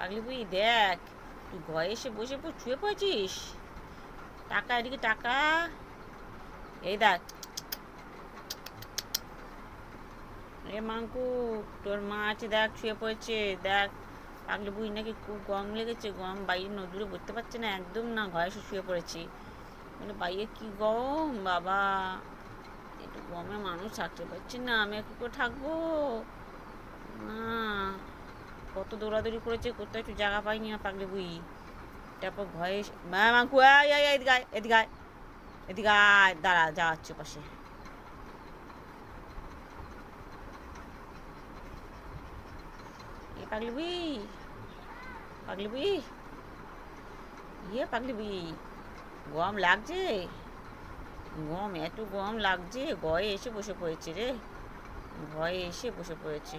পাগলি বুই দেখ, তুই ঘরে এসে বসে শুয়ে পড়েছিস। টাকা এদিকে টাকা, এই দেখ। এ মাঙ্কু, তোর মা আছে দেখ, শুয়ে পড়েছে দেখ। পাগলি বুই নাকি খুব গরম লেগেছে, গরম বাইরে নদূরে বসতে পারছে না একদম, না ঘরে এসে শুয়ে পড়েছি। মানে বাইরে কি গরম বাবা, একটু গরমে মানুষ থাকতে পারছি না, আমি কি করে থাকবো না। কত দৌড়াদৌড়ি করেছে, কোথাও একটু জায়গা পাইনি না পাগলি বুই। তারপর ঘরে মাঙ্কু, এদিকে আয়, এদিকে আয়, এদিকে আয়, দাঁড়া যাওয়াচ্ছে পাশে। এ পাগলি বুই, পাগলি বুই, পাগলি বুই, গরম লাগছে, গরম এত গরম লাগছে, ঘরে এসে বসে পড়েছে রে, ঘরে এসে বসে পড়েছে।